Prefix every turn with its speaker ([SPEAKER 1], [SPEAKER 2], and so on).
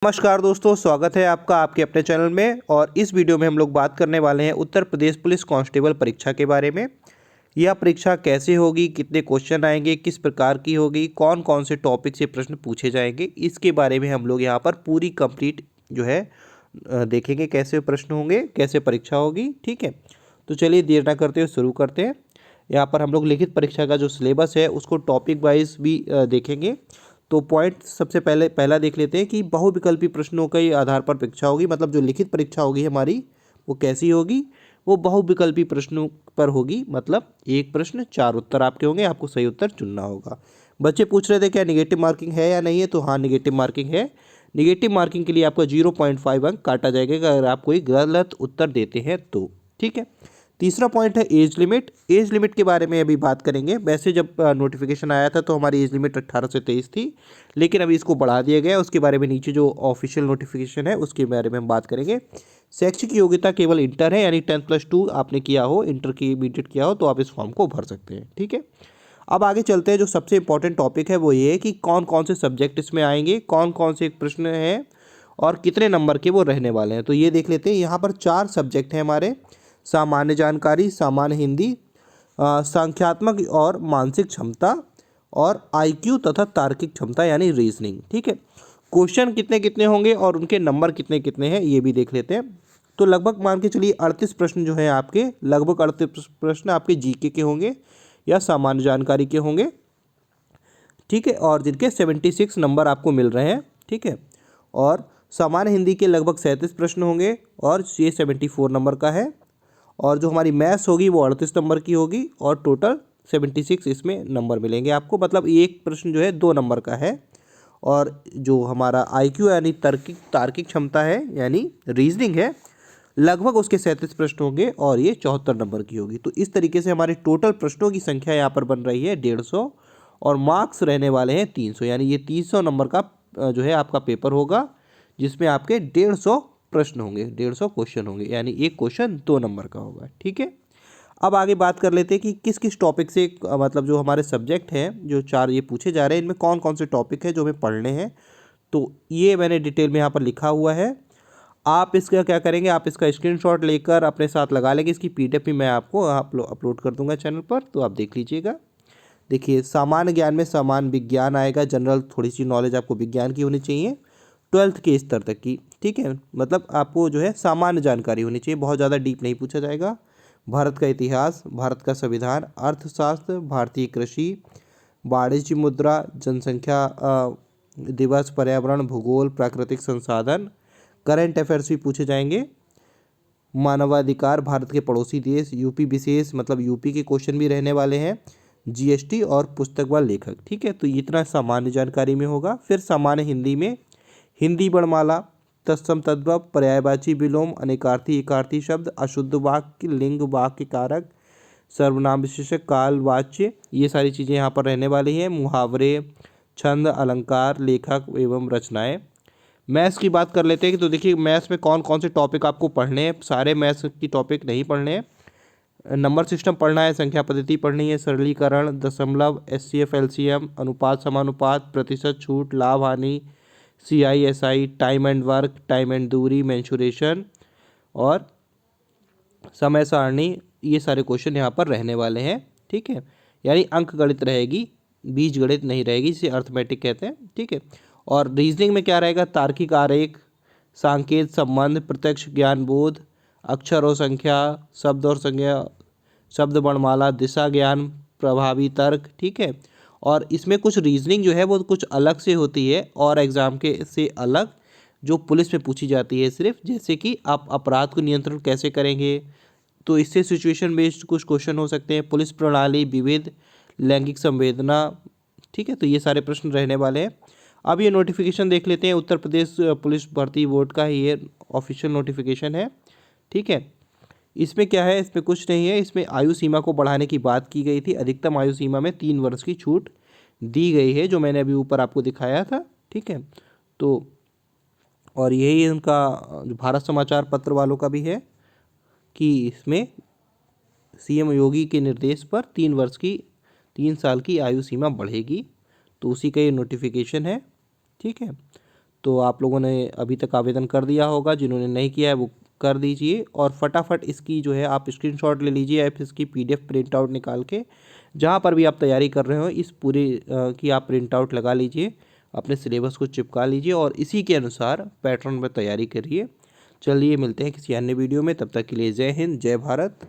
[SPEAKER 1] नमस्कार दोस्तों, स्वागत है आपका आपके अपने चैनल में। और इस वीडियो में हम लोग बात करने वाले हैं उत्तर प्रदेश पुलिस कांस्टेबल परीक्षा के बारे में। यह परीक्षा कैसे होगी, कितने क्वेश्चन आएंगे, किस प्रकार की होगी, कौन कौन से टॉपिक से प्रश्न पूछे जाएंगे, इसके बारे में हम लोग यहाँ पर पूरी कंप्लीट जो है देखेंगे कैसे प्रश्न होंगे, कैसे परीक्षा होगी। ठीक है, तो चलिए देर ना करते हुए शुरू करते हैं। यहाँ पर हम लोग लिखित परीक्षा का जो सिलेबस है उसको टॉपिक वाइज भी देखेंगे। तो पॉइंट सबसे पहला देख लेते हैं कि बहुविकल्पी प्रश्नों के आधार पर परीक्षा होगी। मतलब जो लिखित परीक्षा होगी हमारी वो कैसी होगी, वो बहुविकल्पी प्रश्नों पर होगी। मतलब एक प्रश्न चार उत्तर आपके होंगे, आपको सही उत्तर चुनना होगा। बच्चे पूछ रहे थे क्या निगेटिव मार्किंग है या नहीं है, तो हाँ निगेटिव मार्किंग है। निगेटिव मार्किंग के लिए आपका 0.5 अंक काटा जाएगा अगर आप कोई गलत उत्तर देते हैं तो। ठीक है, तीसरा पॉइंट है एज लिमिट। एज लिमिट के बारे में अभी बात करेंगे। वैसे जब नोटिफिकेशन आया था तो हमारी एज लिमिट 18 से 23 थी, लेकिन अभी इसको बढ़ा दिया गया है। उसके बारे में नीचे जो ऑफिशियल नोटिफिकेशन है उसके बारे में हम बात करेंगे। शैक्षिक योग्यता केवल इंटर है, यानी 10+2 आपने किया हो, इंटर की इमीडिएट किया हो तो आप इस फॉर्म को भर सकते हैं। ठीक है, अब आगे चलते हैं। जो सबसे इंपॉर्टेंट टॉपिक है वो ये है कि कौन कौन से सब्जेक्ट इसमें आएंगे, कौन कौन से प्रश्न हैं और कितने नंबर के वो रहने वाले हैं। तो ये देख लेते हैं। यहाँ पर 4 सब्जेक्ट हैं हमारे: सामान्य जानकारी, सामान्य हिंदी, संख्यात्मक और मानसिक क्षमता, और आईक्यू तथा तार्किक क्षमता यानी रीजनिंग। ठीक है, क्वेश्चन कितने कितने होंगे और उनके नंबर कितने कितने हैं ये भी देख लेते हैं। तो लगभग मान के चलिए 38 प्रश्न जो हैं आपके, लगभग 38 प्रश्न आपके जीके के होंगे या सामान्य जानकारी के होंगे। ठीक है, और जिनके 76 नंबर आपको मिल रहे हैं। ठीक है, और सामान्य हिंदी के लगभग 37 प्रश्न होंगे और ये 74 नंबर का है। और जो हमारी मैथ्स होगी वो 38 नंबर की होगी और टोटल 76 इसमें नंबर मिलेंगे आपको। मतलब एक प्रश्न जो है 2 नंबर का है। और जो हमारा आईक्यू यानी तार्किक क्षमता है यानी रीजनिंग है, लगभग उसके 37 प्रश्न होंगे और ये 74 नंबर की होगी। तो इस तरीके से हमारे टोटल प्रश्नों की संख्या यहाँ पर बन रही है 150 और मार्क्स रहने वाले हैं 300। यानी ये 300 नंबर का जो है आपका पेपर होगा, जिसमें आपके 150 प्रश्न होंगे, 150 क्वेश्चन होंगे, यानी एक क्वेश्चन 2 नंबर का होगा। ठीक है, अब आगे बात कर लेते हैं कि किस किस टॉपिक से मतलब जो हमारे सब्जेक्ट हैं जो 4 ये पूछे जा रहे हैं, इनमें कौन कौन से टॉपिक हैं जो हमें पढ़ने हैं। तो ये मैंने डिटेल में यहाँ पर लिखा हुआ है। आप इसका क्या करेंगे, आप इसका स्क्रीनशॉट लेकर अपने साथ लगा लेंगे। इसकी पीडीएफ भी मैं आपको अपलोड कर दूंगा चैनल पर, तो आप देख लीजिएगा। देखिए, सामान्य ज्ञान में सामान्य विज्ञान आएगा, जनरल थोड़ी सी नॉलेज आपको विज्ञान की होनी चाहिए 12th के स्तर तक की। ठीक है, मतलब आपको जो है सामान्य जानकारी होनी चाहिए, बहुत ज़्यादा डीप नहीं पूछा जाएगा। भारत का इतिहास, भारत का संविधान, अर्थशास्त्र, भारतीय कृषि, वाणिज्य मुद्रा, जनसंख्या दिवस, पर्यावरण, भूगोल, प्राकृतिक संसाधन, करंट अफेयर्स भी पूछे जाएंगे। मानवाधिकार, भारत के पड़ोसी देश, यूपी विशेष मतलब यूपी के क्वेश्चन भी रहने वाले हैं, जीएसटी और पुस्तक व लेखक। ठीक है, तो इतना सामान्य जानकारी में होगा। फिर सामान्य हिंदी में हिंदी वर्णमाला, तत्सम तद्भव, पर्यायवाची विलोम, अनेकार्थी एकार्थी शब्द, अशुद्ध वाक्य, लिंग वाक्य कारक, सर्वनाम विशेषक, काल वाच्य, ये सारी चीज़ें यहाँ पर रहने वाली हैं। मुहावरे, छंद, अलंकार, लेखक एवं रचनाएं। मैथ्स की बात कर लेते हैं कि तो देखिए मैथ्स में कौन कौन से टॉपिक आपको पढ़ने हैं। सारे मैथ्स की टॉपिक नहीं पढ़ने हैं। नंबर सिस्टम पढ़ना है, संख्या पद्धति पढ़नी है, सरलीकरण, दशमलव, एचसीएफ एलसीएम, अनुपात समानुपात, प्रतिशत, छूट, लाभ हानि, CISI, time and work, time and दूरी, मेंसुरेशन और समय सारणी। ये सारे क्वेश्चन यहाँ पर रहने वाले हैं। ठीक है, यानी अंक गणित रहेगी, बीज गणित नहीं रहेगी, जिसे अर्थमेटिक कहते हैं। ठीक है, और रीजनिंग में क्या रहेगा, तार्किक आरेख, सांकेत संबंध, प्रत्यक्ष ज्ञान बोध, अक्षर और संख्या, शब्द और संज्ञा, शब्द वर्णमाला, दिशा ज्ञान, प्रभावी तर्क। ठीक है, और इसमें कुछ रीजनिंग जो है वो कुछ अलग से होती है और एग्जाम के से अलग, जो पुलिस में पूछी जाती है सिर्फ। जैसे कि आप अपराध को नियंत्रण कैसे करेंगे, तो इससे सिचुएशन बेस्ड कुछ क्वेश्चन हो सकते हैं। पुलिस प्रणाली, विविध, लैंगिक संवेदना। ठीक है, तो ये सारे प्रश्न रहने वाले हैं। अब ये नोटिफिकेशन देख लेते हैं। उत्तर प्रदेश पुलिस भर्ती बोर्ड का ही ये ऑफिशियल नोटिफिकेशन है। ठीक है, इसमें क्या है, इसमें कुछ नहीं है। इसमें आयु सीमा को बढ़ाने की बात की गई थी। अधिकतम आयु सीमा में 3 वर्ष की छूट दी गई है, जो मैंने अभी ऊपर आपको दिखाया था। ठीक है, तो और यही उनका जो भारत समाचार पत्र वालों का भी है कि इसमें सीएम योगी के निर्देश पर 3 साल की आयु सीमा बढ़ेगी। तो उसी का ये नोटिफिकेशन है। ठीक है, तो आप लोगों ने अभी तक आवेदन कर दिया होगा, जिन्होंने नहीं किया है वो कर दीजिए। और फटाफट इसकी जो है आप स्क्रीनशॉट ले लीजिए या फिर इसकी PDF प्रिंट आउट निकाल के जहाँ पर भी आप तैयारी कर रहे हो इस पूरी की आप प्रिंट आउट लगा लीजिए, अपने सिलेबस को चिपका लीजिए और इसी के अनुसार पैटर्न में तैयारी करिए। चलिए मिलते हैं किसी अन्य वीडियो में, तब तक के लिए जय हिंद, जय भारत।